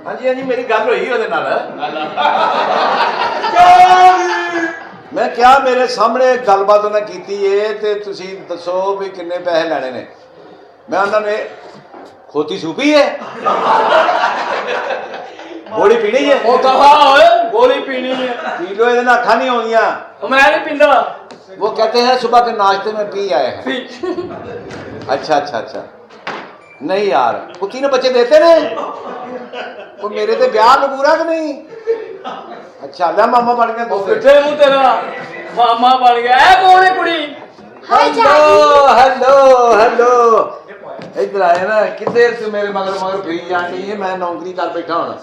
हाँ जी मेरी गल हुई ਉਹਦੇ ਨਾਲ मैं क्या मेरे सामने गलबात उन्हें की है तो तुसी दसो भी किन्ने पैसे लेने ने मैं उन्होंने खोती सूपी है गोली पीनी है गोली पीनी है पी लो ये अखा नहीं आउंदियां मैं नहीं पींदा वो कहते हैं सुबह के नाश्ते में पी आए हैं अच्छा अच्छा अच्छा नहीं यार कुत्ती ने बच्चे देते ने वो मेरे ते ब्याह लगूरा कि नहीं अच्छा ले मामा बन गया किथे मुंह तेरा मामा बन गया है कौन है कुड़ी हेलो हेलो हेलो इधर आए ना किधर तू मेरे मगर मगर फिर जानी है मैं नौकरी कर बैठा हूं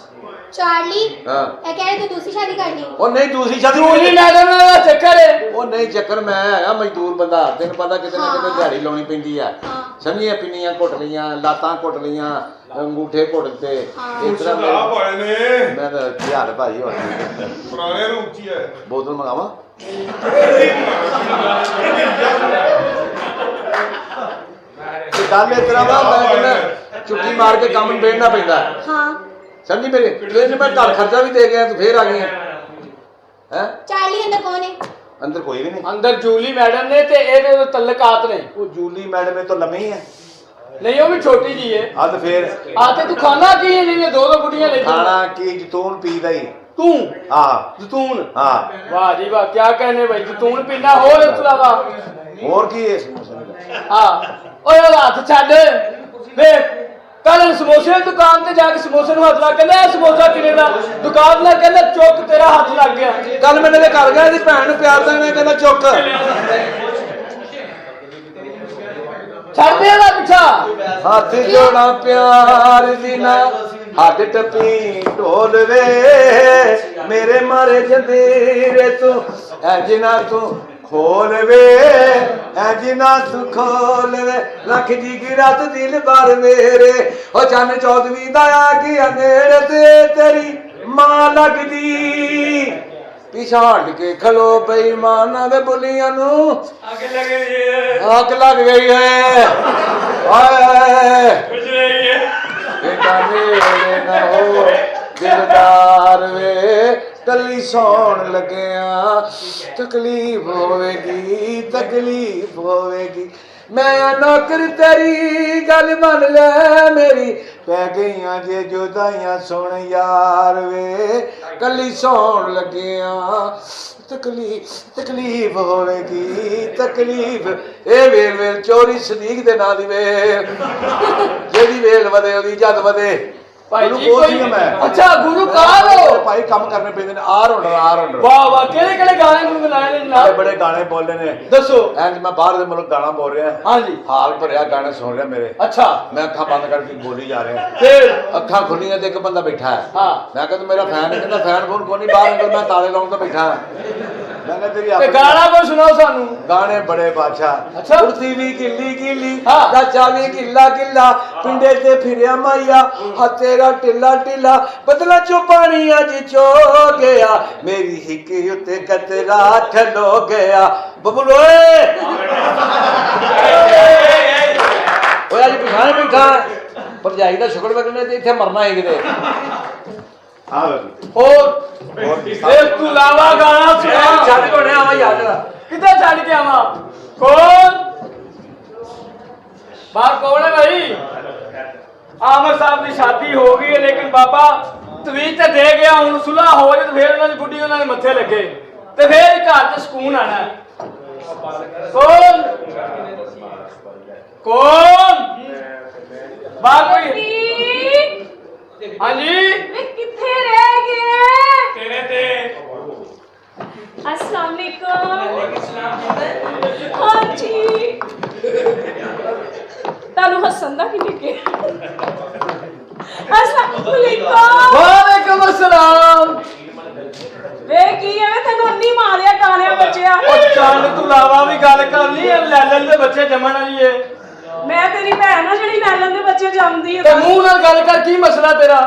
चार्ली हां ए कह रहे तू दूसरी शादी करनी ओ नहीं दूसरी शादी जूली मैडम ਦਾ ਚੱਕਰ ਹੈ ਉਹ ਨਹੀਂ ਚੱਕਰ ਮੈਂ ਹੈਗਾ ਮਜ਼ਦੂਰ ਬੰਦਾ ਤੈਨੂੰ ਪਤਾ ਕਿਤੇ ਨਾ ਕਿਤੇ ਦਿਹਾੜੀ ਲਾਉਣੀ ਪੈਂਦੀ ਆ ਸਮਝੀਆਂ ਪਿੰਨੀਆਂ ਘੁੱਟ ਲਈਆਂ ਲਾਤਾਂ ਘੁੱਟ ਲਈਆਂ ਅੰਗੂਠੇ ਘੁੱਟ ਤੇ ਇਸ ਤਰ੍ਹਾਂ ਮੈਂ ਤਾਂ ਯਾਰ ਭਾਈ ਹੋ ਪੁਰਾਣੇ ਰੂਪ ਚ ਹੈ ਬੋਤਲ ਮੰਗਾਵਾਂ ਗੱਲ ਇਸ ਤਰ੍ਹਾਂ ਵਾ ਮੈਂ ਕਹਿੰਦਾ ਚੁੱਕੀ ਮਾਰ ਕੇ ਕੰਮ ਨੂੰ ਬੈਠਣਾ ਪੈਂਦਾ हां समझी मेरे ट्रेन में घर खर्चा भी दे गया तो फिर आ गई हैं चार्ली अंदर कौन है अंदर कोई भी नहीं अंदर जूली मैडम ने ते ਇਹਦੇ ਤਲਕਾਤ ਨੇ वो जूली मैडम तो लम्बी है नहीं वो भी छोटी जी है अब फिर आते तू खाना की है नहीं दो दो गुड़ियां ले खाना की जतून पीदा ही तू हाँ जतून हाँ वाह जी वाह क्या कहने भाई जतून पीना हो रे तुलावा और की है हां ओए हाथ छੱਡ वे कल समोसे की दुकान ते जाके समोसे नु हाथ ला के ले समोसा किने दा दुकान ना कहंदा चुक तेरा हाथ लग गया कल मैंने ते घर गया दी भैन नु प्यार देना कहंदा चुक छੱਡ दे दा पिछा हाथ जोड़ा प्यार दीना हाथ टपी ढोल वे मेरे मारे जंदीरे तू ऐ तू खोल वे जिना तू खोल वे लख जी की रात दिल बार मेरे ओ चन चौदवी दया की नेड़े ते तेरी मां लगदी पीछा हट के खलो बेईमाना वे बुलियां नू आग लग गई है कुछ नहीं है बेटा मेरे ना हो दिलदार वे कली सौन लग्या तकलीफ होवेगी मैं नौकर तेरी गल मन ले मेरी पै गईयां जे जुदाइयां सुन यार वे कली सौन लग्या तकलीफ होवेगी तकलीफ ए वेल वेल चोरी सदीक दे नाल दी वेल जेदी वेल वदे ओदी जद वदे भाई जी कोई अच्छा गुरु काल हो भाई काम करने पैंदे ने आर होंडर वाह वाह केड़े गाने गुनगुनाए ने जनाब बड़े गाने बोलने ने दसो एंड मैं बाहर दे मुल्क गाना बोल रहा हां जी हाल भरिया गाने सुन रहा मेरे अच्छा मैं अखां बंद करके बोली जा रहा फिर अखां खुलियां ते एक बंदा बैठा है हां मैं कहता मेरा फैन है कहता फैन फोन कोई नहीं बाहर निकल मैं ताले लाउं तो बैठा मैं कह तेरी ते गाना कोई सुनाओ सानू गाने बड़े बादशाह अच्छा कुर्सी भी गिल्ली गिल्ली हां चाचा भी गिल्ला गिल्ला पिंडे ते फिरया माइया हाथ तेरा टिल्ला टिल्ला बदला चो पानी अज चो गया मेरी हिक उत्ते कतरा ठलो गया बबुल ओए आज पिछाने बैठा भरजाई का शुक्र करने ते इत्थे मरना है किते और देख तू लावा गाना सुना छड़ कोने आवा याद किधर छड़ के आवा कौन बाहर कौन है भाई आमर साहब की शादी हो गई है लेकिन बाबा तवीज ते दे गया हुन सुलह हो जाए तो फिर उन्होंने गुड्डी उन्होंने मत्थे लगे ते फिर घर च सुकून आना कौन कौन बाहर कोई हाँ जी किथे रह गए तेरे ते अस्सलाम वालेकुम हाँ जी तानू हसन दा की लेके अस्सलाम वालेकुम वालेकुम अस्सलाम वे की है तेनू अन्नी मारिया गाने बच्चिया ओ चंद तू लावा भी गल कर ली लैलन दे बच्चे जमन वाली है मैं तेरी भैन आ जेड़ी लैलन दे बच्चे जमदी है ते मुंह नाल गल कर की मसला तेरा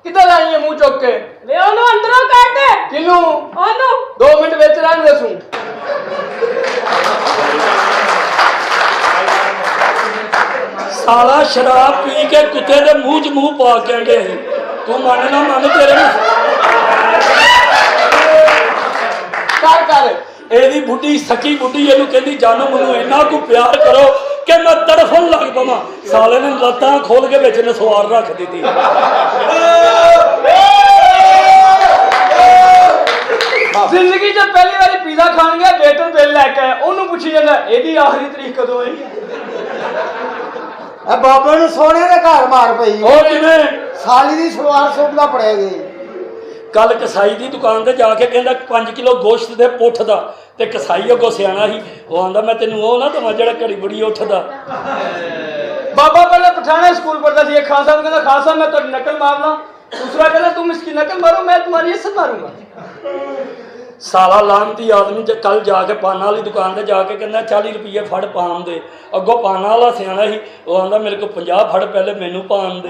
किधर आई है मुंह चुक के वे ओनू अंदरों कट किनू ओनू 2 मिनट विच रहन दसू साला शराब पी के कुत्ते दे मुंह च मुंह पा के गए ਤੂੰ ਮੰਨ ਨਾ ਮੰਨ ਤੇਰੇ ਨੂੰ ਕਰ ਇਹਦੀ ਬੁੱਢੀ ਸੱਚੀ ਬੁੱਢੀ ਇਹਨੂੰ ਕਹਿੰਦੀ ਜਾਨੋ ਮੈਨੂੰ ਇੰਨਾ ਕੁ ਪਿਆਰ ਕਰੋ ਕਿ ਮੈਂ ਤੜਫਣ ਲੱਗ ਪਵਾਂ। ਸਾਲੇ ਨੇ ਲੱਤਾਂ ਖੋਲ ਕੇ ਵਿੱਚ ਨਸਵਾਰ ਰੱਖ ਦਿੱਤੀ। ਜ਼ਿੰਦਗੀ 'ਚ ਪਹਿਲੀ ਵਾਰੀ ਪੀਜ਼ਾ ਖਾਣ ਗਿਆ, ਵੇਟਰ ਬਿੱਲ ਲੈ ਕੇ ਆਇਆ, ਉਹਨੂੰ ਪੁੱਛੀ ਜਾਂਦਾ ਇਹਦੀ ਆਖਰੀ ਤਰੀਕ ਕਦੋਂ ਹੈ? ਇਹ ਬਾਬੇ ਨੂੰ ਸੋਨੇ ਦੇ ਘਰ ਮਾਰ ਪਈ। ਉਹ ਕਿਵੇਂ ਸਾਲੀ ਦੀ ਸਲਵਾਰ ਸੂਟ ਦਾ ਪੜਿਆ ਗਈ। ਕੱਲ ਕਸਾਈ ਦੀ ਦੁਕਾਨ ਤੇ ਜਾ ਕੇ ਕਹਿੰਦਾ 5 ਕਿਲੋ ਗੋਸ਼ਤ ਦੇ ਪੁੱਠ ਦਾ, ਤੇ ਕਸਾਈ ਅੱਗੋਂ ਸਿਆਣਾ ਸੀ, ਉਹ ਆਂਦਾ ਮੈਂ ਤੈਨੂੰ ਉਹ ਨਾ ਦਵਾਂ ਜਿਹੜਾ ਘੜੀ ਬੜੀ ਉੱਠਦਾ। ਬਾਬਾ ਪਹਿਲੇ ਪਠਾਣਾ ਸਕੂਲ ਪढ़ता ਸੀ। एक खान साहब कहता खान साहब मैं तो नकल मारना, दूसरा कहता तुम इसकी नकल मारो मैं तुम्हारी इज्जत मारूंगा। ਸਾਲਾ ਲਾਂਤੀ ਆਦਮੀ ਜੇ ਕੱਲ ਜਾ ਕੇ ਪਾਨਾਂ ਵਾਲੀ ਦੁਕਾਨ ਤੇ ਜਾ ਕੇ ਕਹਿੰਦਾ 40 ਰੁਪਏ ਫੜ ਪਾਨ ਦੇ। ਅੱਗੋਂ ਪਾਨਾਂ ਵਾਲਾ ਸਿਆਣਾ ਸੀ, ਉਹ ਆਂਦਾ ਮੇਰੇ ਕੋਲ 50 ਫੜ ਪਹਿਲੇ ਮੈਨੂੰ ਪਾਨ ਦੇ।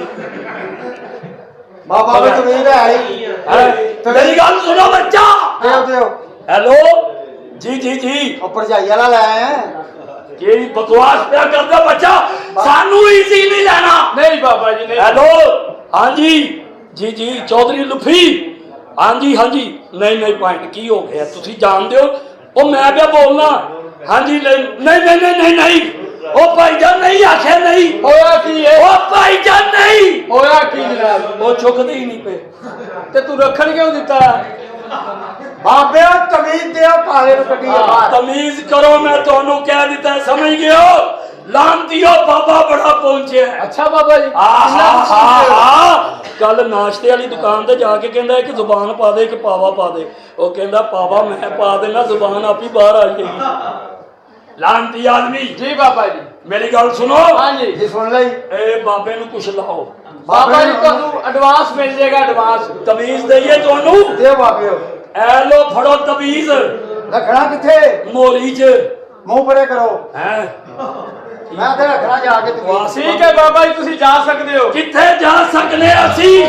ਬਾਬਾ ਵੀ ਤਮੀਜ਼ ਹੈ ਹੀ। ਮੇਰੀ ਗੱਲ ਸੁਣੋ ਬੱਚਾ। ਦਿਓ ਹੈਲੋ ਜੀ ਜੀ ਜੀ ਉਹ ਭਰਜਾਈ ਵਾਲਾ ਲੈ ਆਇਆ। ਕੀ ਬਕਵਾਸ ਪਿਆ ਕਰਦਾ ਬੱਚਾ, ਸਾਨੂੰ ਈਜ਼ੀ ਨਹੀਂ ਲੈਣਾ। नहीं बाबा जी नहीं। ਹੈਲੋ ਹਾਂਜੀ ਜੀ ਜੀ ਚੌਧਰੀ ਲੁਫੀ ਹਾਂਜੀ ਹਾਂਜੀ ਨਹੀਂ ਨਹੀਂ ਪੁਆਇੰਟ ਕੀ ਹੋ ਗਿਆ ਤੁਸੀਂ ਜਾਣਦੇ ਹੋ? ਉਹ ਮੈਂ ਪਿਆ ਬੋਲਣਾ। ਹਾਂਜੀ ਨਹੀਂ ਨਹੀਂ ਨਹੀਂ ਨਹੀਂ ਨਹੀਂ ਉਹ ਭਾਈਜਾਨ ਨਹੀਂ ਆਖਿਆ ਨਹੀਂ। होया की है? ਉਹ ਭਾਈਜਾਨ ਨਹੀਂ। होया की जनाब? ਉਹ ਚੁੱਕਦੇ ਹੀ ਨਹੀਂ ਪਏ। ते तू रखन क्यों दिता? ਬਾਬੇ ਉਹ ਤਮੀਜ਼ ਦਿਓ, ਕਾਲੇ ਨੂੰ ਕੱਢੀ ਬਾਹਰ। ਤਮੀਜ਼ ਕਰੋ, ਮੈਂ ਤੁਹਾਨੂੰ ਕਹਿ ਦਿੱਤਾ, ਸਮਝ ਗਏ ਹੋ? ਲਾਂਤੀਓ ਬਾਬਾ ਬੜਾ ਪਹੁੰਚਿਆ। अच्छा बाबा जी ਕੱਲ ਨਾਸ਼ਤੇ ਵਾਲੀ ਦੁਕਾਨ ਤੇ ਜਾ ਕੇ ਕਹਿੰਦਾ ਇੱਕ ਜ਼ੁਬਾਨ ਪਾ ਦੇ ਇੱਕ ਪਾਵਾ ਪਾ ਦੇ। ਉਹ ਕਹਿੰਦਾ ਪਾਵਾ ਮੈਂ ਪਾ ਦੇਣਾ, ਜ਼ੁਬਾਨ ਆਪ ਹੀ ਬਾਹਰ ਆ ਜਾਏਗੀ। ਲਾਂਤੀ ਆਦਮੀ। जी बाबा जी। ਮੇਰੀ ਗੱਲ ਸੁਣੋ। हाँ जी ਜੀ ਸੁਣ ਲਈ ਇਹ ਬਾਬੇ ਨੂੰ ਕੁਛ ਲਾਓ। बाबा जी ਤੁਹਾਨੂੰ ਐਡਵਾਂਸ ਮਿਲ ਜਾਏਗਾ, ਐਡਵਾਂਸ। ਤਮੀਜ਼ ਦਈਏ ਤੁਹਾਨੂੰ। ਦਿਓ ਬਾਬਿਓ। ਐ ਲੋ ਫੜੋ ਤਮੀਜ਼। ਰੱਖਣਾ ਕਿੱਥੇ? ਮੋਰੀ 'ਚ ਮੂੰਹ ਪਰੇ ਕਰੋ। ਹੈ ਮੈਂ ਤੇ ਰੱਖਣਾ ਜਾ ਕੇ ਤਮੀਜ਼। ਠੀਕ ਹੈ ਬਾਬਾ ਜੀ ਤੁਸੀਂ ਜਾ ਸਕਦੇ ਹੋ। ਕਿੱਥੇ ਜਾ ਸਕਨੇ ਅਸੀਂ?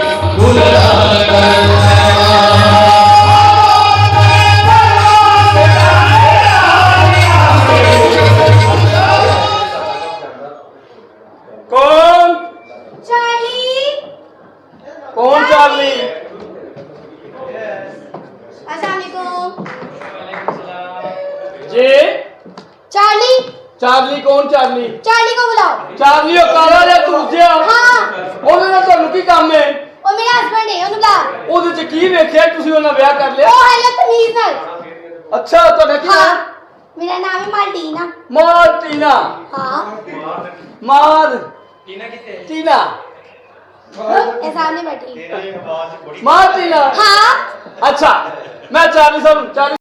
कौन चार्ली। कौन चार्ली? अस्सलामुअलैकुम। जी चार्ली। चार्ली कौन चार्ली? चार्ली को बुलाओ। चार्ली ਉਹ ਕਾਲਾ ਜਿਹਾ ਦੂਜਿਆ। हाँ ਉਹਦੇ ਨਾਲ ਤੁਹਾਨੂੰ ਕੀ ਕੰਮ ਹੈ? वो मेरा हस्बैंड है, उन्हें बुला। ਉਹਦੇ ਚ ਕੀ ਵੇਖਿਆ ਤੁਸੀਂ ਉਹਨਾਂ ਵਿਆਹ ਕਰ ਲਿਆ? ओ हेलो तमीज नाल। ਅੱਛਾ ਤੁਹਾਡਾ ਕੀ ਨਾਮ? हाँ मेरा नाम है मार्टीना। ਮਾਰਟੀਨਾ। हाँ टीना ए सामने बैठी। मार्टीना। हाँ अच्छा मैं चार्ली साहब चार्ली